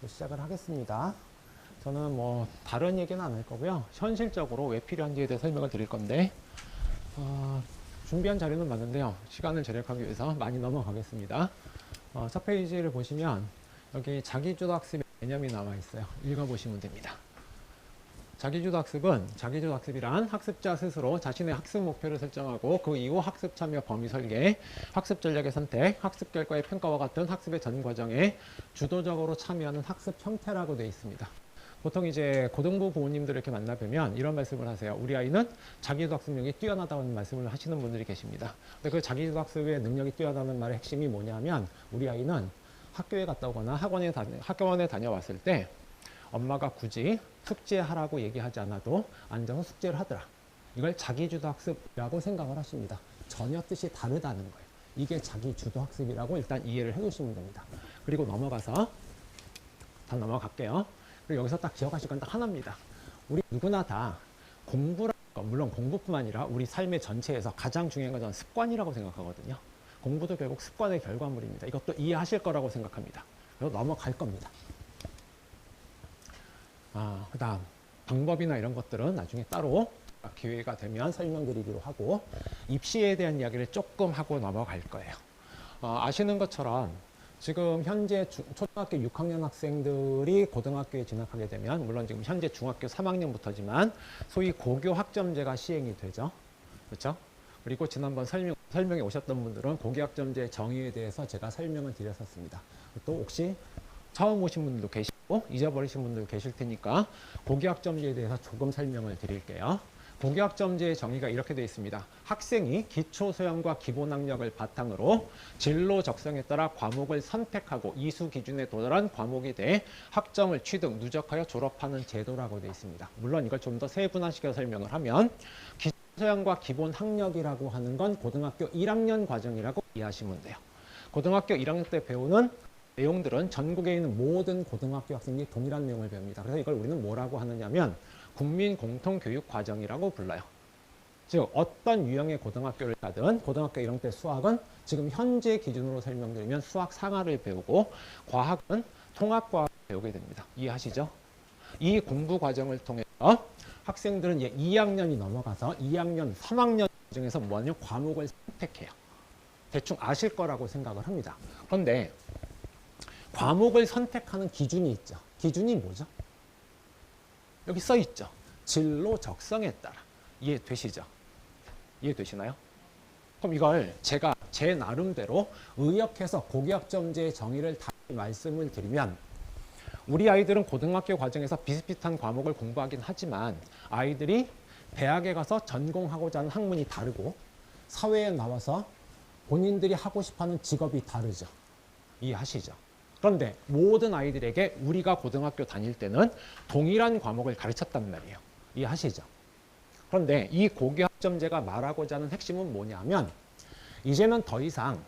시작을 하겠습니다. 저는 뭐 다른 얘기는 안 할 거고요. 현실적으로 왜 필요한지에 대해 설명을 드릴 건데 준비한 자료는 많은데요. 시간을 절약하기 위해서 많이 넘어가겠습니다. 첫 페이지를 보시면 여기 자기주도 학습의 개념이 나와 있어요. 읽어보시면 됩니다. 자기주도 학습이란 학습자 스스로 자신의 학습 목표를 설정하고 그 이후 학습 참여 범위 설계, 학습 전략의 선택, 학습 결과의 평가와 같은 학습의 전 과정에 주도적으로 참여하는 학습 형태라고 되어 있습니다. 보통 이제 고등부 부모님들 이렇게 만나뵈면 이런 말씀을 하세요. 우리 아이는 자기주도 학습력이 뛰어나다는 말씀을 하시는 분들이 계십니다. 근데 그 자기주도 학습의 능력이 뛰어나다는 말의 핵심이 뭐냐면 우리 아이는 학교에 갔다 오거나 학원에 다녀왔을 때 엄마가 굳이 숙제하라고 얘기하지 않아도 앉아서 숙제를 하더라. 이걸 자기주도 학습이라고 생각을 하십니다. 전혀 뜻이 다르다는 거예요. 이게 자기주도 학습이라고 일단 이해를 해주시면 됩니다. 그리고 다 넘어갈게요. 그리고 여기서 딱 기억하실 건 딱 하나입니다. 우리 누구나 다 공부라는 거, 물론 공부뿐만 아니라 우리 삶의 전체에서 가장 중요한 건 저는 습관이라고 생각하거든요. 공부도 결국 습관의 결과물입니다. 이것도 이해하실 거라고 생각합니다. 그래서 넘어갈 겁니다. 그 다음 방법이나 이런 것들은 나중에 따로 기회가 되면 설명드리기로 하고 입시에 대한 이야기를 조금 하고 넘어갈 거예요. 아시는 것처럼 지금 현재 초등학교 6학년 학생들이 고등학교에 진학하게 되면 물론 지금 현재 중학교 3학년부터지만 소위 고교 학점제가 시행이 되죠. 그렇죠? 그리고 지난번 설명에 오셨던 분들은 고교 학점제 정의에 대해서 제가 설명을 드렸었습니다. 또 혹시 처음 오신 분들도 계시고 잊어버리신 분들도 계실 테니까 고교학점제에 대해서 조금 설명을 드릴게요. 고교학점제의 정의가 이렇게 되어 있습니다. 학생이 기초소양과 기본학력을 바탕으로 진로 적성에 따라 과목을 선택하고 이수 기준에 도달한 과목에 대해 학점을 취득, 누적하여 졸업하는 제도라고 되어 있습니다. 물론 이걸 좀 더 세분화시켜 설명을 하면 기초소양과 기본학력이라고 하는 건 고등학교 1학년 과정이라고 이해하시면 돼요. 고등학교 1학년 때 배우는 내용들은 전국에 있는 모든 고등학교 학생이 동일한 내용을 배웁니다. 그래서 이걸 우리는 뭐라고 하느냐면 국민공통교육과정이라고 불러요. 즉 어떤 유형의 고등학교를 가든 고등학교 1학년 때 수학은 지금 현재 기준으로 설명드리면 수학 상하를 배우고 과학은 통합과학을 배우게 됩니다. 이해하시죠? 이 공부 과정을 통해서 학생들은 2학년이 넘어가서 2학년, 3학년 중에서 뭐냐면 과목을 선택해요. 대충 아실 거라고 생각을 합니다. 그런데 과목을 선택하는 기준이 있죠. 기준이 뭐죠? 여기 써 있죠. 진로 적성에 따라. 이해되시죠? 이해되시나요? 그럼 이걸 제가 제 나름대로 의역해서 고교학점제의 정의를 다시 말씀을 드리면 우리 아이들은 고등학교 과정에서 비슷비슷한 과목을 공부하긴 하지만 아이들이 대학에 가서 전공하고자 하는 학문이 다르고 사회에 나와서 본인들이 하고 싶어하는 직업이 다르죠. 이해하시죠? 그런데 모든 아이들에게 우리가 고등학교 다닐 때는 동일한 과목을 가르쳤단 말이에요. 이해하시죠? 그런데 이 고교학점제가 말하고자 하는 핵심은 뭐냐면 이제는 더 이상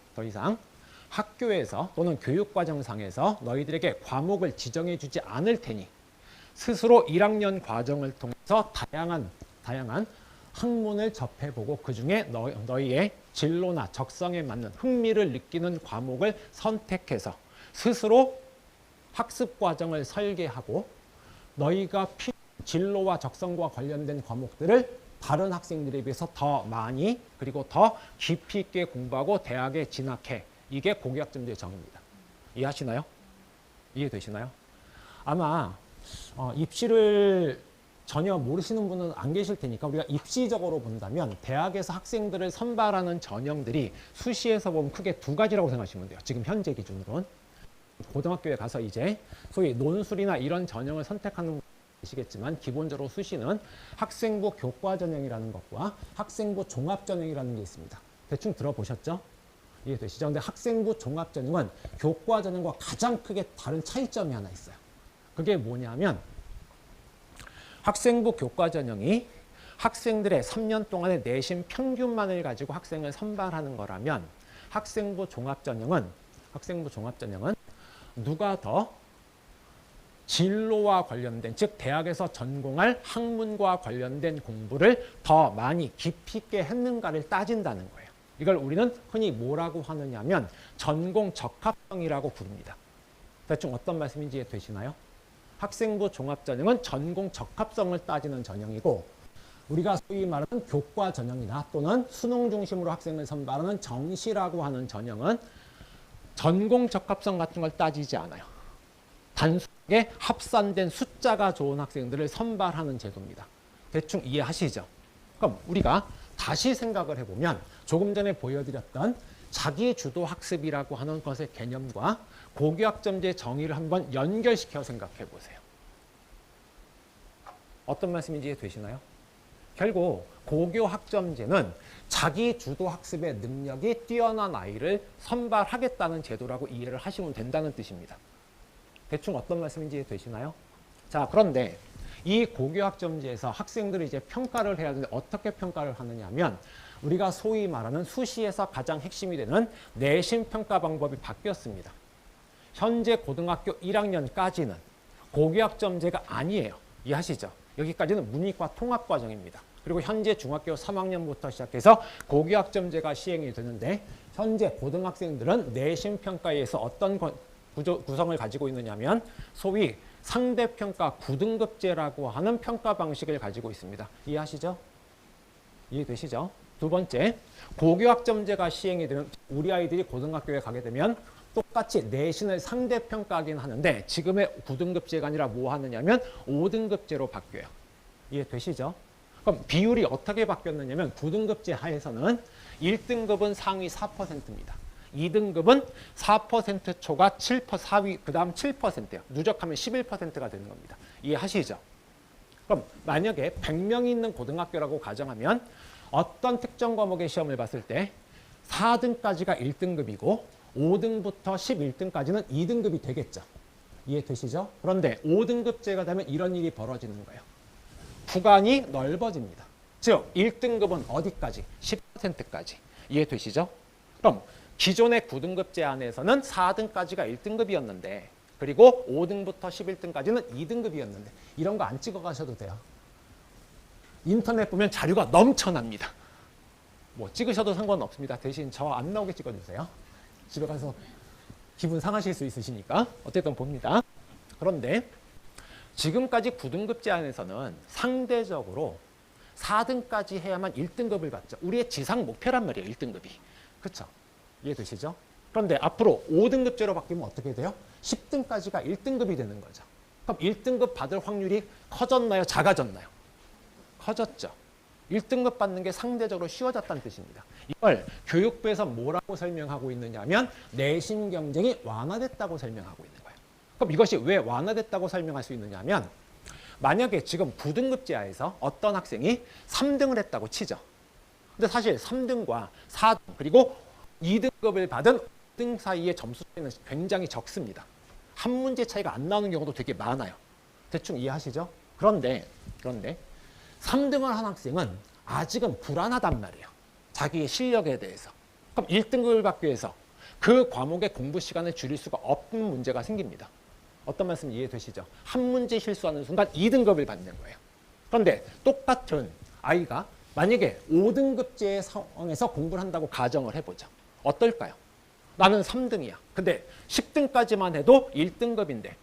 학교에서 또는 교육과정상에서 너희들에게 과목을 지정해 주지 않을 테니 스스로 1학년 과정을 통해서 다양한 학문을 접해보고 그중에 너희의 진로나 적성에 맞는 흥미를 느끼는 과목을 선택해서 스스로 학습 과정을 설계하고 너희가 진로와 적성과 관련된 과목들을 다른 학생들에 비해서 더 많이 그리고 더 깊이 있게 공부하고 대학에 진학해. 이게 고교학점제의 정의입니다. 이해하시나요? 이해되시나요? 아마 입시를 전혀 모르시는 분은 안 계실 테니까 우리가 입시적으로 본다면 대학에서 학생들을 선발하는 전형들이 수시에서 보면 크게 두 가지라고 생각하시면 돼요. 지금 현재 기준으로는. 고등학교에 가서 이제 소위 논술이나 이런 전형을 선택하는 분이 계시겠지만 기본적으로 수시는 학생부 교과 전형이라는 것과 학생부 종합 전형이라는 게 있습니다. 대충 들어보셨죠? 이해되시죠? 근데 학생부 종합 전형은 교과 전형과 가장 크게 다른 차이점이 하나 있어요. 그게 뭐냐면 학생부 교과 전형이 학생들의 3년 동안의 내신 평균만을 가지고 학생을 선발하는 거라면 학생부 종합 전형은 누가 더 진로와 관련된 즉 대학에서 전공할 학문과 관련된 공부를 더 많이 깊이 있게 했는가를 따진다는 거예요. 이걸 우리는 흔히 뭐라고 하느냐면 전공 적합성이라고 부릅니다. 대충 어떤 말씀인지 이해되시나요? 학생부 종합전형은 전공 적합성을 따지는 전형이고 우리가 소위 말하는 교과 전형이나 또는 수능 중심으로 학생을 선발하는 정시라고 하는 전형은 전공 적합성 같은 걸 따지지 않아요. 단순하게 합산된 숫자가 좋은 학생들을 선발하는 제도입니다. 대충 이해하시죠? 그럼 우리가 다시 생각을 해보면 조금 전에 보여드렸던 자기주도 학습이라고 하는 것의 개념과 고교학점제 정의를 한번 연결시켜 생각해 보세요. 어떤 말씀인지 이해되시나요? 결국 고교학점제는 자기주도 학습의 능력이 뛰어난 아이를 선발하겠다는 제도라고 이해를 하시면 된다는 뜻입니다. 대충 어떤 말씀인지 이해되시나요? 자, 그런데 이 고교학점제에서 학생들이 이제 평가를 해야 되는데 어떻게 평가를 하느냐 하면 우리가 소위 말하는 수시에서 가장 핵심이 되는 내신 평가 방법이 바뀌었습니다. 현재 고등학교 1학년까지는 고교학점제가 아니에요. 이해하시죠? 여기까지는 문이과 통합과정입니다. 그리고 현재 중학교 3학년부터 시작해서 고교학점제가 시행이 되는데 현재 고등학생들은 내신 평가에서 어떤 구성을 가지고 있느냐면 소위 상대평가 9등급제라고 하는 평가 방식을 가지고 있습니다. 이해하시죠? 이해되시죠? 두 번째, 고교학점제가 시행이 되면 우리 아이들이 고등학교에 가게 되면 똑같이 내신을 상대평가하긴 하는데 지금의 9등급제가 아니라 뭐 하느냐면 5등급제로 바뀌어요. 이해되시죠? 그럼 비율이 어떻게 바뀌었느냐면 9등급제 하에서는 1등급은 상위 4%입니다. 2등급은 4% 초과 7%, 4위, 그 다음 7%예요. 누적하면 11%가 되는 겁니다. 이해하시죠? 그럼 만약에 100명이 있는 고등학교라고 가정하면 어떤 특정 과목의 시험을 봤을 때 4등까지가 1등급이고 5등부터 11등까지는 2등급이 되겠죠. 이해되시죠? 그런데 5등급제가 되면 이런 일이 벌어지는 거예요. 구간이 넓어집니다. 즉 1등급은 어디까지? 10%까지. 이해되시죠? 그럼 기존의 9등급제 안에서는 4등까지가 1등급이었는데 그리고 5등부터 11등까지는 2등급이었는데 이런 거 안 찍어 가셔도 돼요. 인터넷 보면 자료가 넘쳐납니다. 뭐 찍으셔도 상관없습니다. 대신 저 안 나오게 찍어주세요. 집에 가서 기분 상하실 수 있으시니까 어쨌든 봅니다. 그런데 지금까지 9등급제 안에서는 상대적으로 4등까지 해야만 1등급을 받죠. 우리의 지상 목표란 말이에요. 1등급이. 그렇죠? 이해되시죠? 그런데 앞으로 5등급제로 바뀌면 어떻게 돼요? 10등까지가 1등급이 되는 거죠. 그럼 1등급 받을 확률이 커졌나요? 작아졌나요? 커졌죠. 1등급 받는 게 상대적으로 쉬워졌다는 뜻입니다. 이걸 교육부에서 뭐라고 설명하고 있느냐 하면 내신 경쟁이 완화됐다고 설명하고 있는 거예요. 그럼 이것이 왜 완화됐다고 설명할 수 있느냐 하면 만약에 지금 9등급제하에서 어떤 학생이 3등을 했다고 치죠. 근데 사실 3등과 4등 그리고 2등급을 받은 5등 사이의 점수 차이는 굉장히 적습니다. 한 문제 차이가 안 나오는 경우도 되게 많아요. 대충 이해하시죠? 그런데 3등을 한 학생은 아직은 불안하단 말이에요. 자기의 실력에 대해서. 그럼 1등급을 받기 위해서 그 과목의 공부 시간을 줄일 수가 없는 문제가 생깁니다. 어떤 말씀 이해되시죠? 한 문제 실수하는 순간 2등급을 받는 거예요. 그런데 똑같은 아이가 만약에 5등급제 상황에서 공부를 한다고 가정을 해보죠. 어떨까요? 나는 3등이야. 근데 10등까지만 해도 1등급인데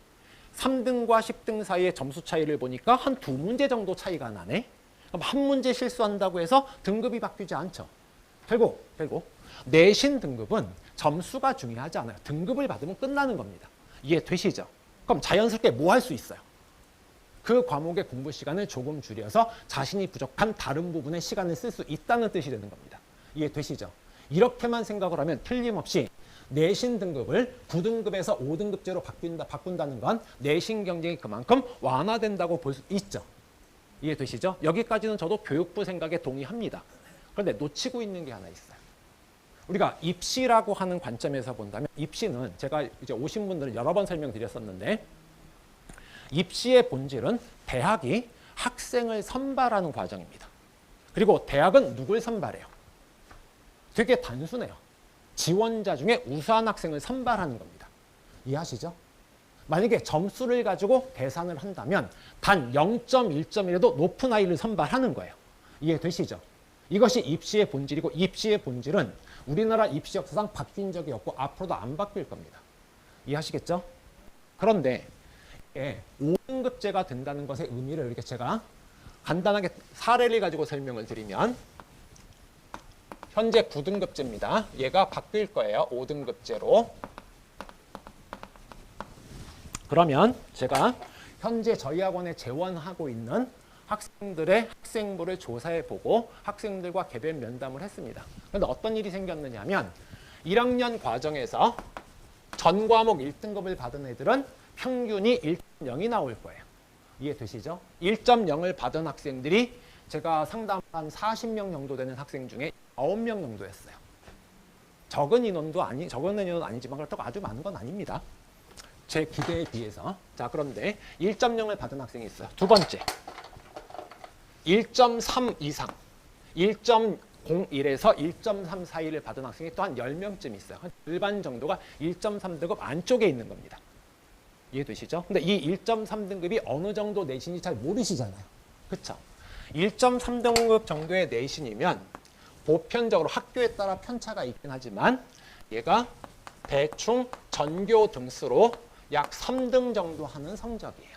3등과 10등 사이의 점수 차이를 보니까 한 2문제 정도 차이가 나네. 그럼 한 문제 실수한다고 해서 등급이 바뀌지 않죠. 결국 내신 등급은 점수가 중요하지 않아요. 등급을 받으면 끝나는 겁니다. 이해되시죠? 그럼 자연스럽게 뭐 할 수 있어요? 그 과목의 공부 시간을 조금 줄여서 자신이 부족한 다른 부분에 시간을 쓸 수 있다는 뜻이 되는 겁니다. 이해되시죠? 이렇게만 생각을 하면 틀림없이 내신 등급을 9등급에서 5등급제로 바꾼다는 건 내신 경쟁이 그만큼 완화된다고 볼 수 있죠. 이해되시죠? 여기까지는 저도 교육부 생각에 동의합니다. 그런데 놓치고 있는 게 하나 있어요. 우리가 입시라고 하는 관점에서 본다면 입시는 제가 이제 오신 분들은 여러 번 설명드렸었는데 입시의 본질은 대학이 학생을 선발하는 과정입니다. 그리고 대학은 누굴 선발해요? 되게 단순해요. 지원자 중에 우수한 학생을 선발하는 겁니다. 이해하시죠? 만약에 점수를 가지고 계산을 한다면 단 0.1점이라도 높은 아이를 선발하는 거예요. 이해되시죠? 이것이 입시의 본질이고 입시의 본질은 우리나라 입시 역사상 바뀐 적이 없고 앞으로도 안 바뀔 겁니다. 이해하시겠죠? 그런데 이게 5등급제가 된다는 것의 의미를 이렇게 제가 간단하게 사례를 가지고 설명을 드리면 현재 9등급제입니다. 얘가 바뀔 거예요. 5등급제로. 그러면 제가 현재 저희 학원에 재원하고 있는 학생들의 학생부를 조사해보고 학생들과 개별 면담을 했습니다. 그런데 어떤 일이 생겼느냐 하면 1학년 과정에서 전 과목 1등급을 받은 애들은 평균이 1.0이 나올 거예요. 이해되시죠? 1.0을 받은 학생들이 제가 상담한 40명 정도 되는 학생 중에 9명 정도였어요. 적은 인원은 아니지만 그렇다고 아주 많은 건 아닙니다. 제 기대에 비해서. 자, 그런데 1.0을 받은 학생이 있어요. 두 번째, 1.3 이상, 1.01에서 1.3 사이를 받은 학생이 또 한 10명쯤 있어요. 한 일반 정도가 1.3등급 안쪽에 있는 겁니다. 이해되시죠? 근데 이 1.3등급이 어느 정도 내신이 잘 모르시잖아요. 그쵸? 1.3등급 정도의 내신이면 보편적으로 학교에 따라 편차가 있긴 하지만 얘가 대충 전교 등수로 약 3등 정도 하는 성적이에요.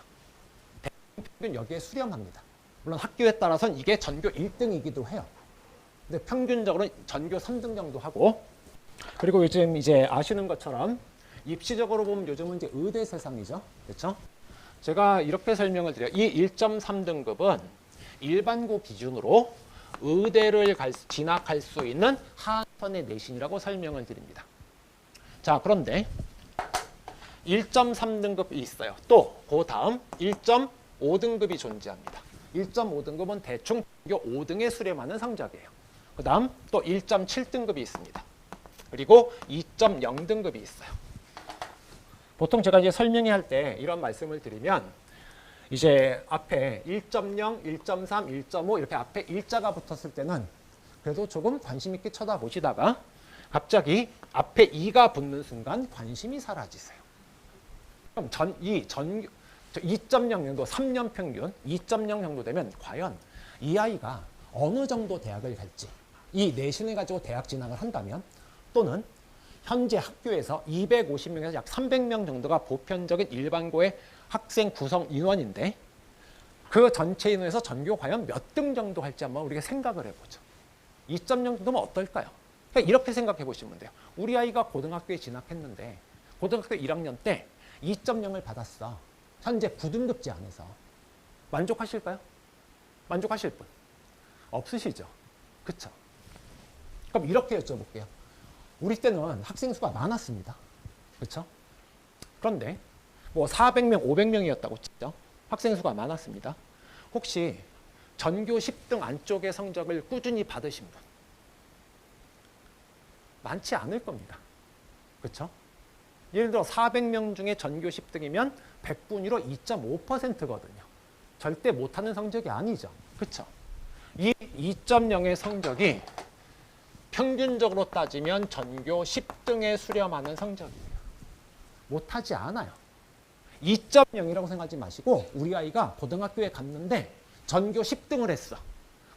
평균 여기에 수렴합니다. 물론 학교에 따라서는 이게 전교 1등이기도 해요. 근데 평균적으로 전교 3등 정도 하고, 그리고 요즘 이제 아시는 것처럼 입시적으로 보면 요즘은 이제 의대 세상이죠. 그렇죠? 제가 이렇게 설명을 드려요. 이 1.3등급은 일반고 기준으로 의대를 진학할 수 있는 하선의 내신이라고 설명을 드립니다. 자, 그런데 1.3등급이 있어요. 또 그 다음 1.5등급이 존재합니다. 1.5등급은 대충 전교 5등에 수렴하는 성적이에요. 그 다음 또 1.7등급이 있습니다. 그리고 2.0등급이 있어요. 보통 제가 이제 설명회 할 때 이런 말씀을 드리면 이제 앞에 1.0, 1.3, 1.5 이렇게 앞에 일자가 붙었을 때는 그래도 조금 관심 있게 쳐다보시다가 갑자기 앞에 2가 붙는 순간 관심이 사라지세요. 그럼 2.0 정도, 3년 평균 2.0 정도 되면 과연 이 아이가 어느 정도 대학을 갈지, 이 내신을 가지고 대학 진학을 한다면, 또는 현재 학교에서 250명에서 약 300명 정도가 보편적인 일반고의 학생 구성 인원인데 그 전체 인원에서 전교 과연 몇 등 정도 할지 한번 우리가 생각을 해보죠. 2.0 정도면 어떨까요? 그러니까 이렇게 생각해 보시면 돼요. 우리 아이가 고등학교에 진학했는데 고등학교 1학년 때 2.0을 받았어. 현재 9등급제 안에서. 만족하실까요? 만족하실 분? 없으시죠? 그쵸? 그럼 이렇게 여쭤볼게요. 우리 때는 학생 수가 많았습니다. 그렇죠? 그런데 뭐 400명, 500명이었다고 치죠. 학생 수가 많았습니다. 혹시 전교 10등 안쪽의 성적을 꾸준히 받으신 분? 많지 않을 겁니다. 그렇죠? 예를 들어 400명 중에 전교 10등이면 100분위로 2.5%거든요. 절대 못하는 성적이 아니죠. 그렇죠? 이 2.0의 성적이 평균적으로 따지면 전교 10등에 수렴하는 성적이에요. 못하지 않아요. 2.0이라고 생각하지 마시고 우리 아이가 고등학교에 갔는데 전교 10등을 했어.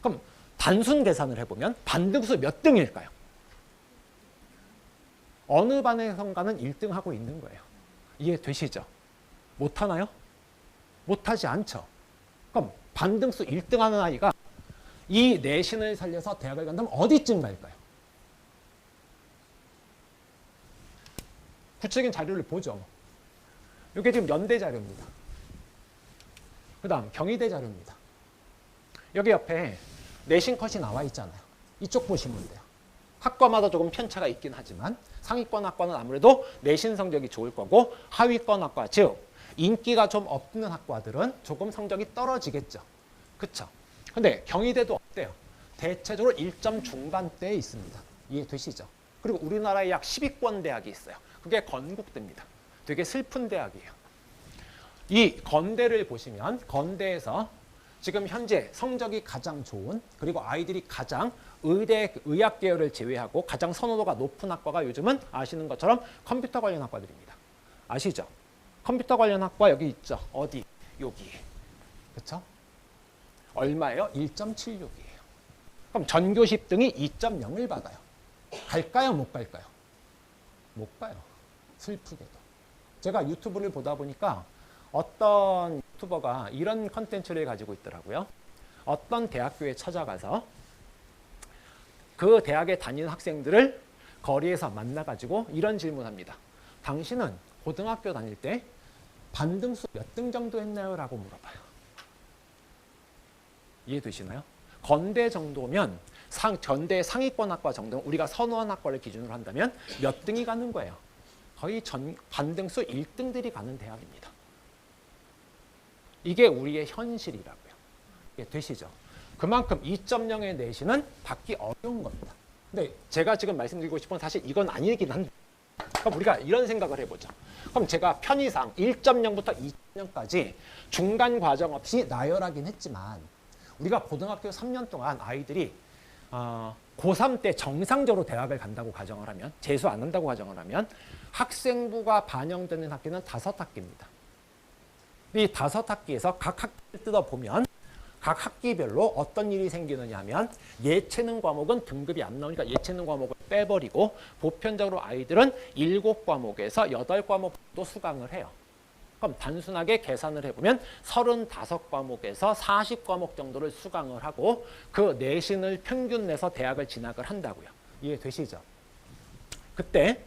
그럼 단순 계산을 해보면 반등수 몇 등일까요? 어느 반에선가는 1등하고 있는 거예요. 이해되시죠? 못하나요? 못하지 않죠. 그럼 반등수 1등하는 아이가 이 내신을 살려서 대학을 간다면 어디쯤 갈까요? 구체적인 자료를 보죠. 이게 지금 연대 자료입니다. 그 다음 경희대 자료입니다. 여기 옆에 내신 컷이 나와 있잖아요. 이쪽 보시면 돼요. 학과마다 조금 편차가 있긴 하지만 상위권 학과는 아무래도 내신 성적이 좋을 거고 하위권 학과, 즉 인기가 좀 없는 학과들은 조금 성적이 떨어지겠죠. 그쵸? 근데 경희대도 어때요? 대체적으로 1점 중반대에 있습니다. 이해되시죠? 그리고 우리나라에 약 10위권 대학이 있어요. 그게 건국대입니다. 되게 슬픈 대학이에요. 이 건대를 보시면 건대에서 지금 현재 성적이 가장 좋은, 그리고 아이들이 가장 의학 계열을 제외하고 가장 선호도가 높은 학과가 요즘은 아시는 것처럼 컴퓨터 관련 학과들입니다. 아시죠? 컴퓨터 관련 학과 여기 있죠. 어디? 여기. 그렇죠? 얼마예요? 1.76이에요. 그럼 전교 10등이 2.0을 받아요. 갈까요? 못 갈까요? 못 가요. 슬프게도. 제가 유튜브를 보다 보니까 어떤 유튜버가 이런 컨텐츠를 가지고 있더라고요. 어떤 대학교에 찾아가서 그 대학에 다니는 학생들을 거리에서 만나가지고 이런 질문합니다. 당신은 고등학교 다닐 때 반등수 몇 등 정도 했나요? 라고 물어봐요. 이해되시나요? 건대 정도면 전대 상위권 학과 정도, 우리가 선호한 학과를 기준으로 한다면 몇 등이 가는 거예요? 거의 반등수 1등들이 가는 대학입니다. 이게 우리의 현실이라고요. 이게 되시죠? 그만큼 2.0의 내신은 받기 어려운 겁니다. 근데 제가 지금 말씀드리고 싶은 건 사실 이건 아니긴 한데, 그럼 우리가 이런 생각을 해보죠. 그럼 제가 편의상 1.0부터 2.0까지 중간 과정 없이 나열하긴 했지만 우리가 고등학교 3년 동안 아이들이 고3 때 정상적으로 대학을 간다고 가정을 하면, 재수 안 한다고 가정을 하면 학생부가 반영되는 학기는 5학기입니다. 이 5학기에서 각 학기를 뜯어보면 각 학기별로 어떤 일이 생기느냐 하면 예체능 과목은 등급이 안 나오니까 예체능 과목을 빼버리고 보편적으로 아이들은 7과목에서 8과목 정도 수강을 해요. 그럼 단순하게 계산을 해보면 35과목에서 40과목 정도를 수강을 하고 그 내신을 평균 내서 대학을 진학을 한다고요. 이해되시죠? 그때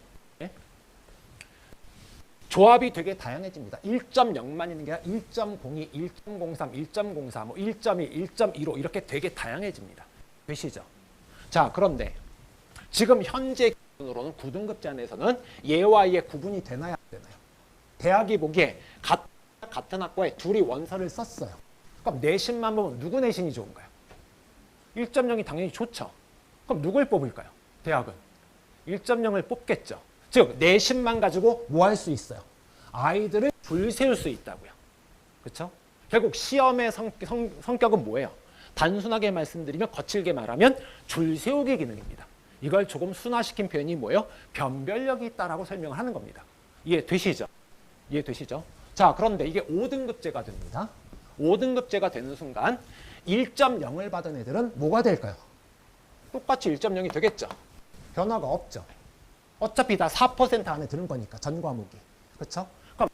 조합이 되게 다양해집니다. 1.0만 있는 게 아니라 1.02, 1.03, 1.04, 뭐 1.2, 1.15 이렇게 되게 다양해집니다. 되시죠? 자, 그런데 지금 현재 기준으로는 9등급 제한에서는 얘와 얘 구분이 되나요? 안 되나요? 대학이 보기에 같은 학과에 둘이 원서를 썼어요. 그럼 내신만 보면 누구 내신이 좋은가요? 1.0이 당연히 좋죠. 그럼 누굴 뽑을까요? 대학은 1.0을 뽑겠죠. 즉 내신만 가지고 뭐 할 수 있어요? 아이들을 줄 세울 수 있다고요. 그렇죠? 결국 시험의 성격은 뭐예요? 단순하게 말씀드리면, 거칠게 말하면 줄 세우기 기능입니다. 이걸 조금 순화시킨 표현이 뭐예요? 변별력이 있다라고 설명을 하는 겁니다. 이해되시죠? 이해되시죠? 자, 그런데 이게 5등급제가 됩니다. 5등급제가 되는 순간 1.0을 받은 애들은 뭐가 될까요? 똑같이 1.0이 되겠죠. 변화가 없죠. 어차피 다 4% 안에 드는 거니까, 전 과목이. 그렇죠? 그럼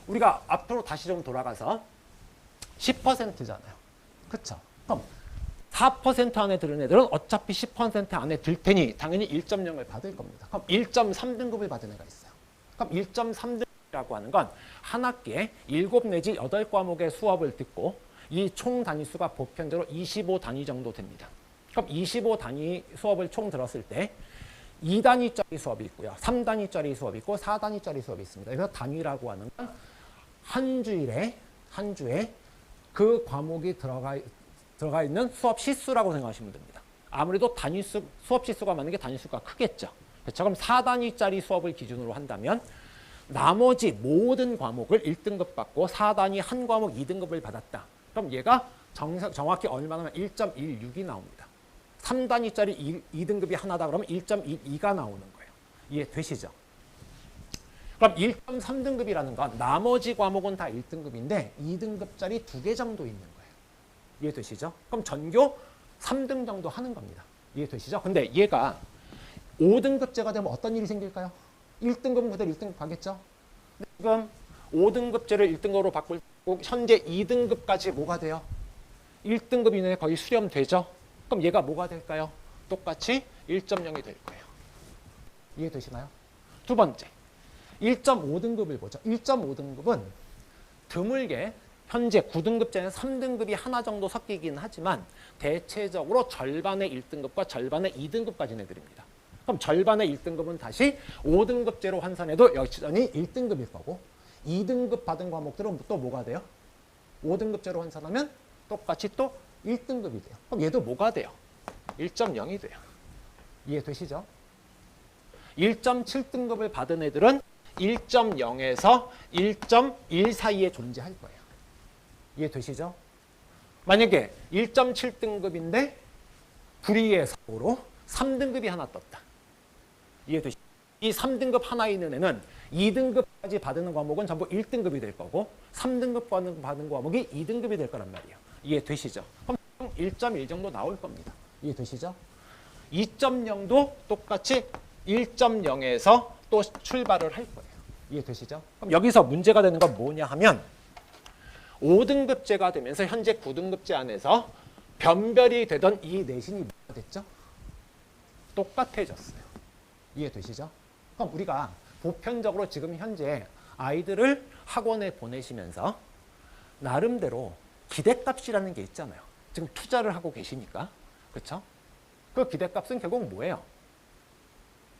우리가 앞으로 다시 좀 돌아가서 10%잖아요. 그렇죠? 그럼 4% 안에 드는 애들은 어차피 10% 안에 들 테니 당연히 1.0을 받을 겁니다. 그럼 1.3등급을 받은 애가 있어요. 그럼 1.3등급이라고 하는 건 한 학기에 7 내지 8과목의 수업을 듣고 이 총 단위 수가 보편적으로 25단위 정도 됩니다. 그럼 25단위 수업을 총 들었을 때 2단위짜리 수업이 있고요. 3단위짜리 수업이 있고 4단위짜리 수업이 있습니다. 그래서 단위라고 하는 건 한 주에 그 과목이 들어가 있는 수업 시수라고 생각하시면 됩니다. 아무래도 수업 시수가 많은 게 단위 수가 크겠죠. 그렇죠? 그럼 4단위짜리 수업을 기준으로 한다면 나머지 모든 과목을 1등급 받고 4단위 한 과목 2등급을 받았다. 그럼 얘가 정확히 얼마나 1.16이 나옵니다. 3단위짜리 2등급이 하나다 그러면 1.12가 나오는 거예요. 이해되시죠? 그럼 1.3등급이라는 건 나머지 과목은 다 1등급인데 2등급짜리 2개 정도 있는 거예요. 이해되시죠? 그럼 전교 3등 정도 하는 겁니다. 이해되시죠? 근데 얘가 5등급제가 되면 어떤 일이 생길까요? 1등급은 그대로 1등급 가겠죠? 지금 5등급제를 1등급으로 바꾸고 현재 2등급까지 뭐가 돼요? 1등급 이내에 거의 수렴되죠? 그럼 얘가 뭐가 될까요? 똑같이 1.0이 될 거예요. 이해되시나요? 두 번째, 1.5등급을 보죠. 1.5등급은 드물게 현재 9등급제는 3등급이 하나 정도 섞이긴 하지만 대체적으로 절반의 1등급과 절반의 2등급까지는 애들입니다. 그럼 절반의 1등급은 다시 5등급제로 환산해도 여전히 1등급일 거고 2등급 받은 과목들은 또 뭐가 돼요? 5등급제로 환산하면 똑같이 또 1등급이 돼요. 그럼 얘도 뭐가 돼요? 1.0이 돼요. 이해되시죠? 1.7등급을 받은 애들은 1.0에서 1.1 사이에 존재할 거예요. 이해되시죠? 만약에 1.7등급인데 불의의 사고로 3등급이 하나 떴다. 이해되시죠? 이 3등급 하나 있는 애는 2등급까지 받는 과목은 전부 1등급이 될 거고 3등급 받는 과목이 2등급이 될 거란 말이에요. 이해되시죠? 그럼 1.1 정도 나올 겁니다. 이해되시죠? 2.0도 똑같이 1.0에서 또 출발을 할 거예요. 이해되시죠? 그럼 여기서 문제가 되는 건 뭐냐 하면 5등급제가 되면서 현재 9등급제 안에서 변별이 되던 이 내신이 뭐가 됐죠? 똑같아졌어요. 이해되시죠? 그럼 우리가 보편적으로 지금 현재 아이들을 학원에 보내시면서 나름대로 기대값이라는 게 있잖아요. 지금 투자를 하고 계시니까. 그렇죠? 그 기대값은 결국 뭐예요?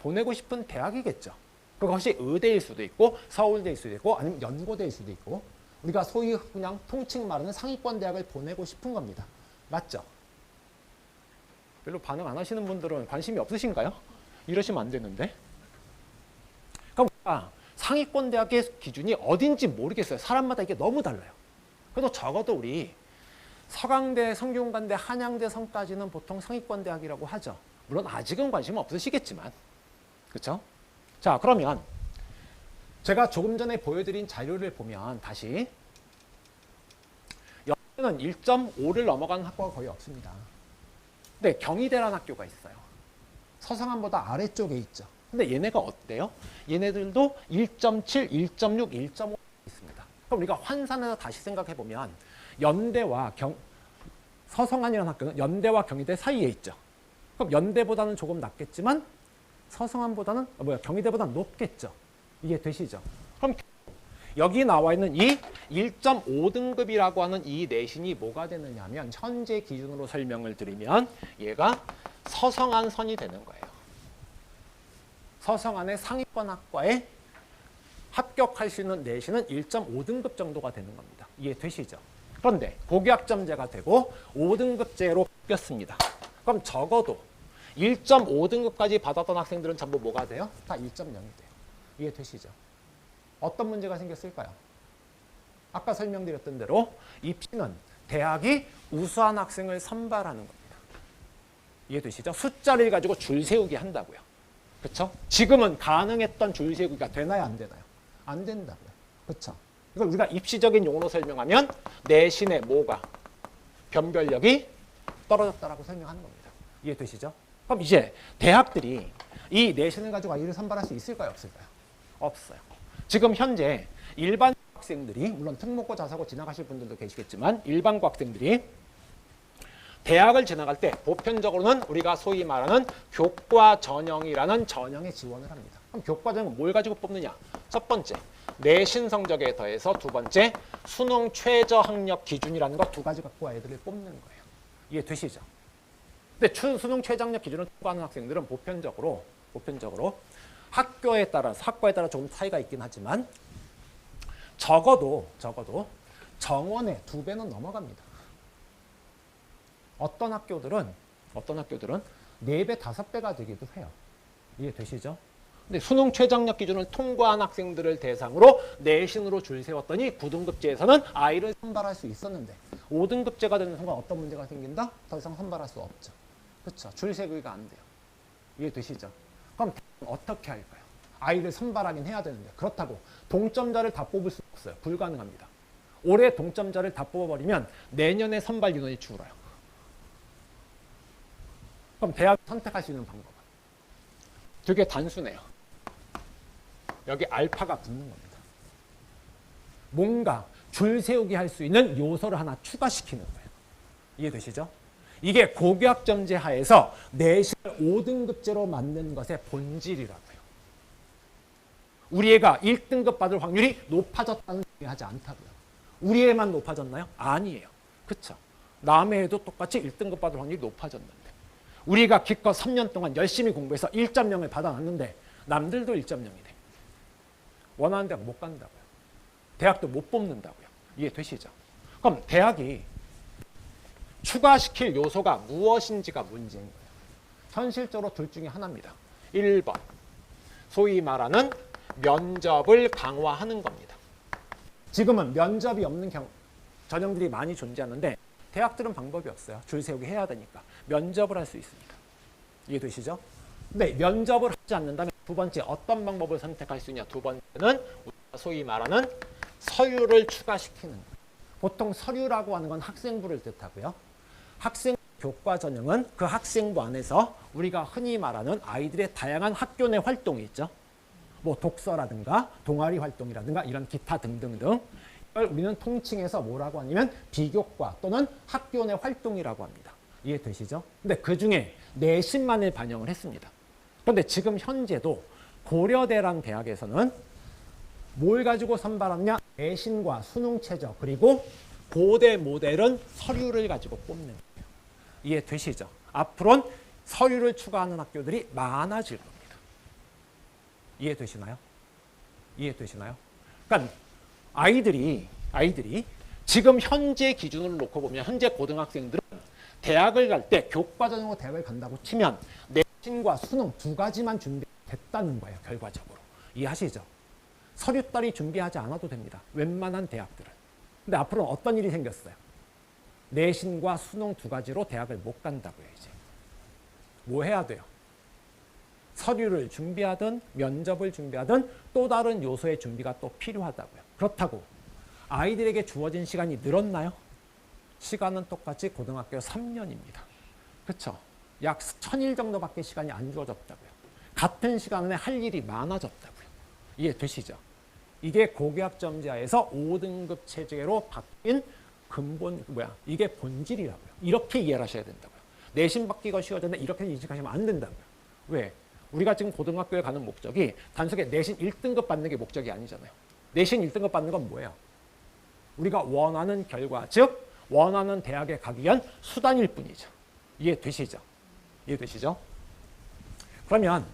보내고 싶은 대학이겠죠. 그것이 의대일 수도 있고 서울대일 수도 있고 아니면 연고대일 수도 있고 우리가 소위 그냥 통칭 말하는 상위권 대학을 보내고 싶은 겁니다. 맞죠? 별로 반응 안 하시는 분들은 관심이 없으신가요? 이러시면 안 되는데. 그럼 상위권 대학의 기준이 어딘지 모르겠어요. 사람마다 이게 너무 달라요. 그래도 적어도 우리 서강대, 성균관대, 한양대 성까지는 보통 상위권 대학이라고 하죠. 물론 아직은 관심 없으시겠지만. 그렇죠? 자, 그러면 제가 조금 전에 보여드린 자료를 보면 다시 여기는 1.5를 넘어가는 학과가 거의 없습니다. 근데 경희대라는 학교가 있어요. 서성함보다 아래쪽에 있죠. 근데 얘네가 어때요? 얘네들도 1.7, 1.6, 1.5 있습니다. 그럼 우리가 환산해서 다시 생각해보면 연대와 서성한이라는 학교는 연대와 경희대 사이에 있죠. 그럼 연대보다는 조금 낮겠지만 서성한보다는 경희대보다는 높겠죠. 이게 되시죠? 그럼 여기 나와 있는 이 1.5등급이라고 하는 이 내신이 뭐가 되느냐 하면 현재 기준으로 설명을 드리면 얘가 서성한 선이 되는 거예요. 서성한의 상위권 학과에 합격할 수 있는 내신은 1.5등급 정도가 되는 겁니다. 이해되시죠? 그런데 고교학점제가 되고 5등급제로 바뀌었습니다. 그럼 적어도 1.5등급까지 받았던 학생들은 전부 뭐가 돼요? 다 1.0이 돼요. 이해되시죠? 어떤 문제가 생겼을까요? 아까 설명드렸던 대로 입시는 대학이 우수한 학생을 선발하는 겁니다. 이해되시죠? 숫자를 가지고 줄 세우게 한다고요. 그렇죠? 지금은 가능했던 줄 세우기가 되나요? 안 되나요? 안 된다고요. 그렇죠? 이걸 우리가 입시적인 용어로 설명하면 내신의 뭐가? 변별력이 떨어졌다라고 설명하는 겁니다. 이해되시죠? 그럼 이제 대학들이 이 내신을 가지고 아이를 선발할 수 있을까요? 없을까요? 없어요. 지금 현재 일반 학생들이 물론 특목고 자사고 지나가실 분들도 계시겠지만 일반고 학생들이 대학을 지나갈 때 보편적으로는 우리가 소위 말하는 교과 전형이라는 전형에 지원을 합니다. 그럼 교과 전형은 뭘 가지고 뽑느냐? 첫 번째, 내신 성적에 더해서 두 번째, 수능 최저 학력 기준이라는 거 두 가지 갖고 아이들을 뽑는 거예요. 이해되시죠? 근데 수능 최저 학력 기준을 통과하는 학생들은 보편적으로 학과에 따라 조금 차이가 있긴 하지만 적어도 정원의 2배는 넘어갑니다. 어떤 학교들은 4배, 5배가 되기도 해요. 이해되시죠? 근데 수능 최저학력 기준을 통과한 학생들을 대상으로 내신으로 줄 세웠더니 9등급제에서는 아이를 선발할 수 있었는데 5등급제가 되는 순간 어떤 문제가 생긴다? 더 이상 선발할 수 없죠. 그렇죠? 줄 세기가 안 돼요. 이해되시죠? 그럼 어떻게 할까요? 아이를 선발하긴 해야 되는데 그렇다고 동점자를 다 뽑을 수 없어요. 불가능합니다. 올해 동점자를 다 뽑아버리면 내년에 선발 인원이 줄어요. 그럼 대학 선택할 수 있는 방법은 되게 단순해요. 여기 알파가 붙는 겁니다. 뭔가 줄 세우게 할 수 있는 요소를 하나 추가시키는 거예요. 이해되시죠? 이게 고교학점제 하에서 내신을 5등급제로 만든 것의 본질이라고요. 우리 애가 1등급 받을 확률이 높아졌다는 얘기 하지 않다고요. 우리 애만 높아졌나요? 아니에요. 그렇죠? 남의 애도 똑같이 1등급 받을 확률이 높아졌는데 우리가 기껏 3년 동안 열심히 공부해서 1.0을 받아놨는데 남들도 1.0이 돼. 원하는 대학 못 간다고요. 대학도 못 뽑는다고요. 이해되시죠? 그럼 대학이 추가시킬 요소가 무엇인지가 문제인 거예요. 현실적으로 둘 중에 하나입니다. 1번, 소위 말하는 면접을 강화하는 겁니다. 지금은 면접이 없는 전형들이 많이 존재하는데 대학들은 방법이 없어요. 줄 세우기 해야 되니까. 면접을 할 수 있습니다. 이해되시죠? 근데 면접을 하지 않는다면 두 번째 어떤 방법을 선택할 수 있냐? 두 번째는 소위 말하는 서류를 추가시키는 거예요. 보통 서류라고 하는 건 학생부를 뜻하고요. 학생 교과 전형은 그 학생부 안에서 우리가 흔히 말하는 아이들의 다양한 학교 내 활동이 있죠. 뭐 독서라든가 동아리 활동이라든가 이런 기타 등등등. 이걸 우리는 통칭해서 뭐라고 하냐면 비교과 또는 학교 내 활동이라고 합니다. 이해되시죠? 근데 그중에 내신만을 반영을 했습니다. 그런데 지금 현재도 고려대랑 대학에서는 뭘 가지고 선발하느냐? 내신과 수능 최저 그리고 고대 모델은 서류를 가지고 뽑는 거예요. 이해되시죠? 앞으로는 서류를 추가하는 학교들이 많아질 겁니다. 이해되시나요? 이해되시나요? 그러니까 아이들이 지금 현재 기준으로 놓고 보면 현재 고등학생들은 대학을 갈 때 교과전형으로 대학을 간다고 치면 내신과 수능 두 가지만 준비됐다는 거예요. 결과적으로. 이해하시죠? 서류 따위 준비하지 않아도 됩니다. 웬만한 대학들은. 근데 앞으로는 어떤 일이 생겼어요? 내신과 수능 두 가지로 대학을 못 간다고요. 이제. 뭐 해야 돼요? 서류를 준비하든 면접을 준비하든 또 다른 요소의 준비가 또 필요하다고요. 그렇다고 아이들에게 주어진 시간이 늘었나요? 시간은 똑같이 고등학교 3년입니다. 그렇죠? 약 1000일 정도밖에 시간이 안 주어졌다고요. 같은 시간에 할 일이 많아졌다고요. 이해되시죠? 이게 고교학점제하에서 5등급 체제로 바뀐 근본 이게 본질이라고요. 이렇게 이해를 하셔야 된다고요. 내신 받기가 쉬워졌는데 이렇게 인식하시면 안 된다고요. 왜? 우리가 지금 고등학교에 가는 목적이 단순히 내신 1등급 받는 게 목적이 아니잖아요. 내신 1등급 받는 건 뭐예요? 우리가 원하는 결과, 즉 원하는 대학에 가기 위한 수단일 뿐이죠. 이해되시죠? 이해되시죠? 그러면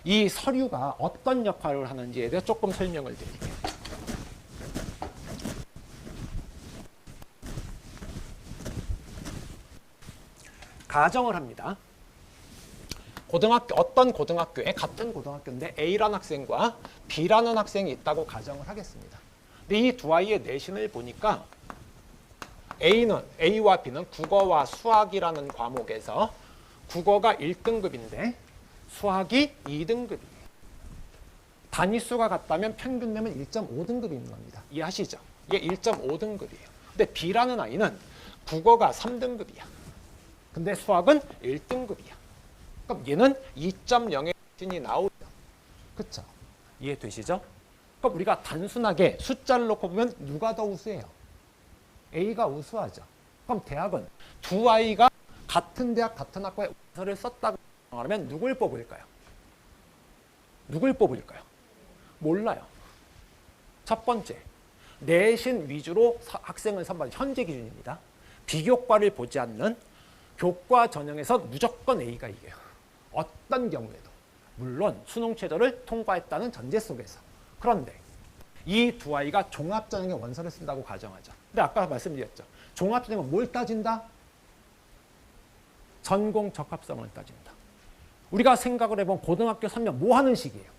이 서류가 어떤 역할을 하는지에 대해 조금 설명을 드릴게요. 가정을 합니다. 어떤 고등학교에 같은 고등학교인데 A라는 학생과 B라는 학생이 있다고 가정을 하겠습니다. 근데 이 두 아이의 내신을 보니까 A와 B는 국어와 수학이라는 과목에서 국어가 1등급인데 수학이 2등급이에요. 단위수가 같다면 평균 내면 1.5등급인 겁니다. 이해하시죠? 이게 1.5등급이에요. 근데 B라는 아이는 국어가 3등급이야. 근데 수학은 1등급이야. 그럼 얘는 2.0의 내신이 나오죠. 그렇죠? 이해되시죠? 그럼 우리가 단순하게 숫자를 놓고 보면 누가 더 우수해요? A가 우수하죠. 그럼 대학은 두 아이가 같은 대학 같은 학과에 원서를 썼다고 하면 누굴 뽑을까요? 누굴 뽑을까요? 몰라요. 첫 번째, 내신 위주로 학생을 선발하는 현재 기준입니다. 비교과를 보지 않는 교과 전형에서 무조건 A가 이겨요. 어떤 경우에도. 물론 수능 최저를 통과했다는 전제 속에서. 그런데 이 두 아이가 종합전형에 원서를 쓴다고 가정하죠. 근데 아까 말씀드렸죠. 종합전형은 뭘 따진다? 전공 적합성을 따진다. 우리가 생각을 해보면 고등학교 3년 뭐 하는 시기예요?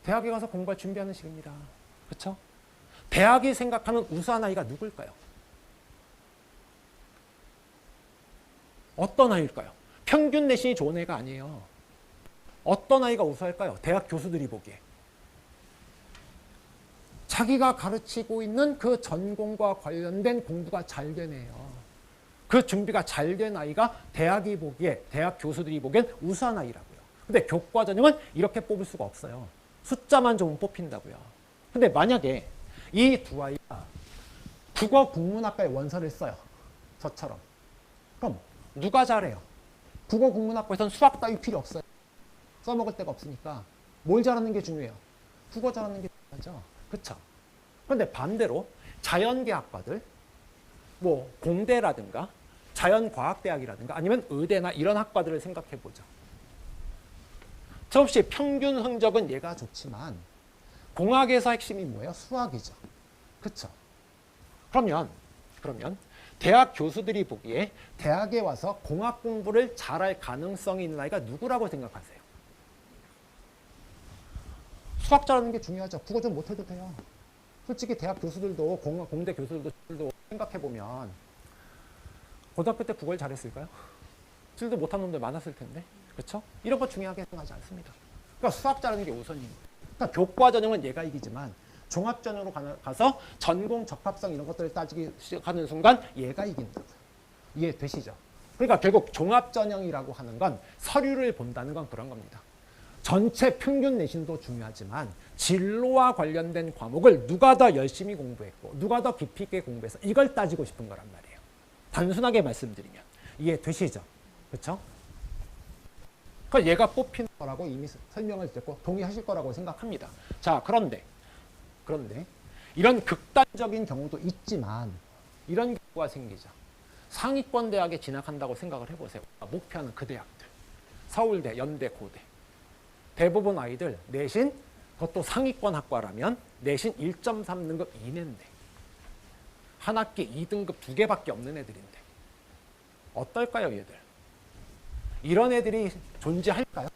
대학에 가서 공부할 준비하는 시기입니다. 그렇죠? 대학이 생각하는 우수한 아이가 누굴까요? 어떤 아이일까요? 평균 내신이 좋은 애가 아니에요. 어떤 아이가 우수할까요? 대학 교수들이 보기에. 자기가 가르치고 있는 그 전공과 관련된 공부가 잘 된 애예요. 그 준비가 잘 된 아이가 대학이 보기에, 대학 교수들이 보기엔 우수한 아이라고요. 근데 교과 전형은 이렇게 뽑을 수가 없어요. 숫자만 좀 뽑힌다고요. 근데 만약에 이 두 아이가 국어 국문학과에 원서를 써요. 저처럼. 그럼 누가 잘해요? 국어 국문학과에서는 수학 따위 필요 없어요. 써먹을 데가 없으니까 뭘 잘하는 게 중요해요? 국어 잘하는 게 중요하죠. 그렇죠? 그런데 반대로 자연계학과들, 뭐 공대라든가 자연과학대학이라든가 아니면 의대나 이런 학과들을 생각해 보죠. 저없이 평균 성적은 얘가 좋지만 공학에서 핵심이 뭐예요? 수학이죠. 그렇죠? 그러면 대학 교수들이 보기에 대학에 와서 공학 공부를 잘할 가능성이 있는 아이가 누구라고 생각하세요? 수학 잘하는 게 중요하죠. 국어 좀 못해도 돼요. 솔직히 대학 교수들도 공대 교수들도 생각해보면 고등학교 때 국어를 잘했을까요? 질도 못하는 놈들 많았을 텐데. 그렇죠? 이런 거 중요하게 생각하지 않습니다. 그러니까 수학 잘하는 게 우선인 거예요. 그러니까 교과 전형은 얘가 이기지만 종합 전형으로 가서 전공 적합성 이런 것들을 따지기 시작하는 순간 얘가 이긴다고요. 이해되시죠? 그러니까 결국 종합전형이라고 하는 건 서류를 본다는 건 그런 겁니다. 전체 평균 내신도 중요하지만 진로와 관련된 과목을 누가 더 열심히 공부했고 누가 더 깊이 있게 공부해서 이걸 따지고 싶은 거란 말이에요. 단순하게 말씀드리면. 이해되시죠? 그렇죠? 그러니까 얘가 뽑히는 거라고 이미 설명을 드렸고 동의하실 거라고 생각합니다. 자, 그런데 이런 극단적인 경우도 있지만 이런 경우가 생기죠. 상위권 대학에 진학한다고 생각을 해보세요. 목표하는 그 대학들. 서울대, 연대, 고대. 대부분 아이들 내신, 그것도 상위권 학과라면 내신 1.3등급 이내인데 한 학기 2등급 2개밖에 없는 애들인데 어떨까요, 얘들? 이런 애들이 존재할까요?